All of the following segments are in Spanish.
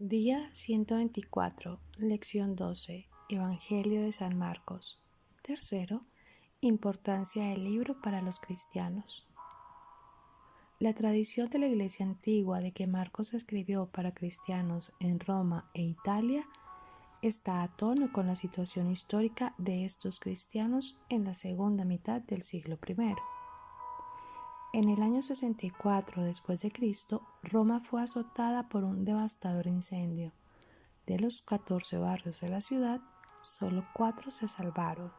Día 124, lección 12, Evangelio de San Marcos. Tercero, importancia del libro para los cristianos. La tradición de la Iglesia antigua de que Marcos escribió para cristianos en Roma e Italia está a tono con la situación histórica de estos cristianos en la segunda mitad del siglo I. En el año 64 después de Cristo, Roma fue azotada por un devastador incendio. De los 14 barrios de la ciudad, solo 4 se salvaron.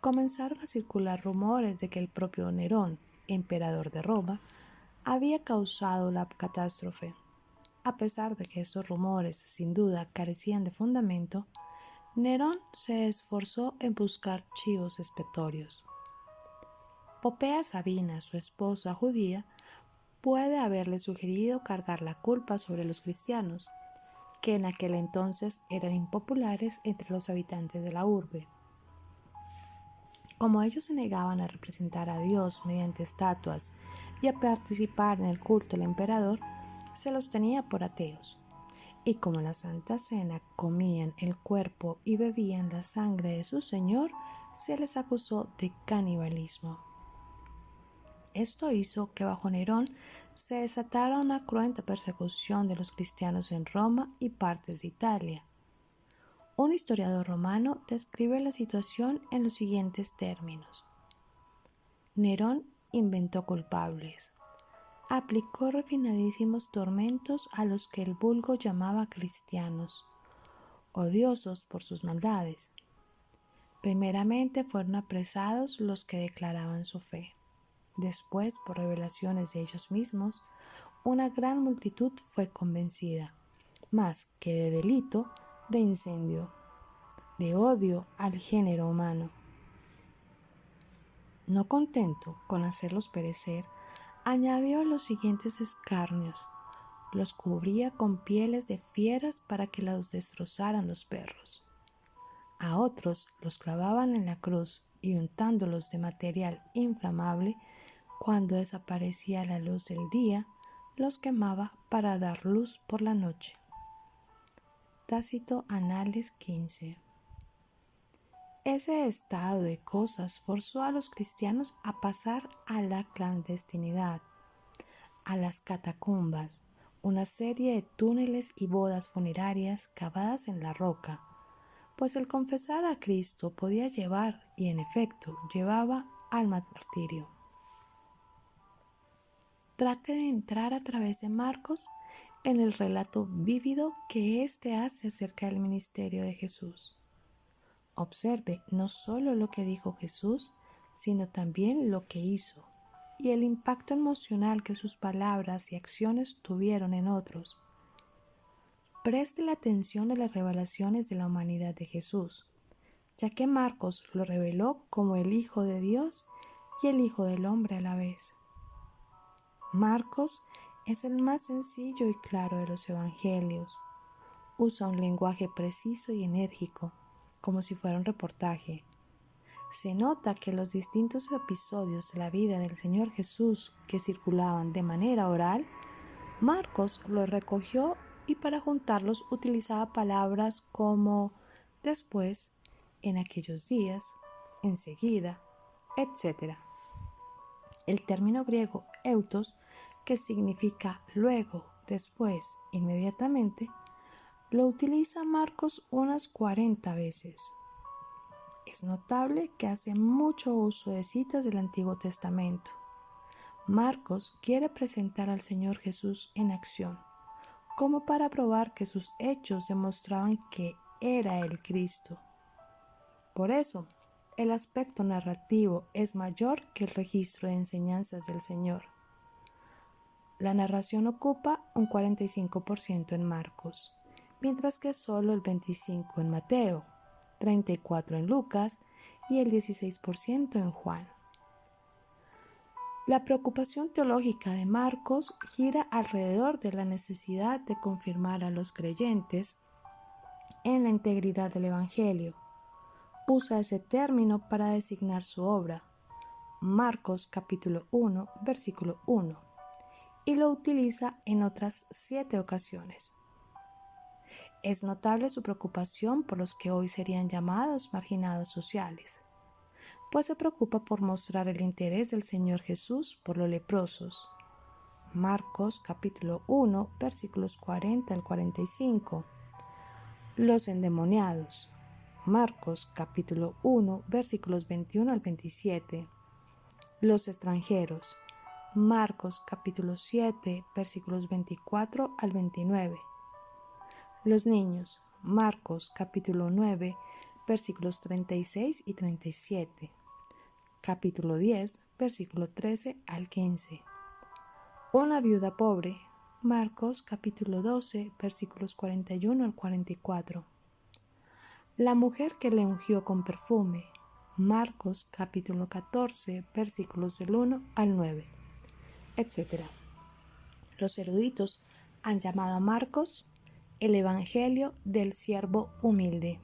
Comenzaron a circular rumores de que el propio Nerón, emperador de Roma, había causado la catástrofe. A pesar de que estos rumores sin duda carecían de fundamento, Nerón se esforzó en buscar chivos expiatorios. Popea Sabina, su esposa judía, puede haberle sugerido cargar la culpa sobre los cristianos, que en aquel entonces eran impopulares entre los habitantes de la urbe. Como ellos se negaban a representar a Dios mediante estatuas y a participar en el culto del emperador, se los tenía por ateos. Y como en la Santa Cena comían el cuerpo y bebían la sangre de su Señor, se les acusó de canibalismo. Esto hizo que bajo Nerón se desatara una cruenta persecución de los cristianos en Roma y partes de Italia. Un historiador romano describe la situación en los siguientes términos. Nerón inventó culpables. Aplicó refinadísimos tormentos a los que el vulgo llamaba cristianos, odiosos por sus maldades. Primeramente fueron apresados los que declaraban su fe. Después, por revelaciones de ellos mismos, una gran multitud fue convencida, más que de delito, de incendio, de odio al género humano. No contento con hacerlos perecer, añadió los siguientes escarnios: los cubría con pieles de fieras para que los destrozaran los perros. A otros los clavaban en la cruz y untándolos de material inflamable, cuando desaparecía la luz del día, los quemaba para dar luz por la noche. Tácito Anales 15. Ese estado de cosas forzó a los cristianos a pasar a la clandestinidad, a las catacumbas, una serie de túneles y bodas funerarias cavadas en la roca, pues el confesar a Cristo podía llevar, y en efecto llevaba, al martirio. Trate de entrar a través de Marcos en el relato vívido que éste hace acerca del ministerio de Jesús. Observe no solo lo que dijo Jesús, sino también lo que hizo, y el impacto emocional que sus palabras y acciones tuvieron en otros. Preste la atención a las revelaciones de la humanidad de Jesús, ya que Marcos lo reveló como el Hijo de Dios y el Hijo del Hombre a la vez. Marcos es el más sencillo y claro de los evangelios. Usa un lenguaje preciso y enérgico, como si fuera un reportaje. Se nota que los distintos episodios de la vida del Señor Jesús que circulaban de manera oral, Marcos los recogió y para juntarlos utilizaba palabras como después, en aquellos días, enseguida, etc. El término griego eutos, que significa luego, después, inmediatamente, lo utiliza Marcos unas 40 veces. Es notable que hace mucho uso de citas del Antiguo Testamento. Marcos quiere presentar al Señor Jesús en acción, como para probar que sus hechos demostraban que era el Cristo. Por eso, el aspecto narrativo es mayor que el registro de enseñanzas del Señor. La narración ocupa un 45% en Marcos, mientras que solo el 25% en Mateo, 34% en Lucas y el 16% en Juan. La preocupación teológica de Marcos gira alrededor de la necesidad de confirmar a los creyentes en la integridad del Evangelio. Usa ese término para designar su obra, Marcos capítulo 1, versículo 1, y lo utiliza en otras 7 ocasiones, Es notable su preocupación por los que hoy serían llamados marginados sociales, pues se preocupa por mostrar el interés del Señor Jesús por los leprosos. Marcos capítulo 1 versículos 40 al 45. Los endemoniados. Marcos capítulo 1 versículos 21 al 27. Los extranjeros. Marcos capítulo 7 versículos 24 al 29. Los niños. Marcos capítulo 9 versículos 36 y 37. Capítulo 10 versículo 13 al 15. Una viuda pobre. Marcos capítulo 12 versículos 41 al 44. La mujer que le ungió con perfume. Marcos capítulo 14 versículos del 1 al 9, etc. Los eruditos han llamado a Marcos el Evangelio del siervo humilde.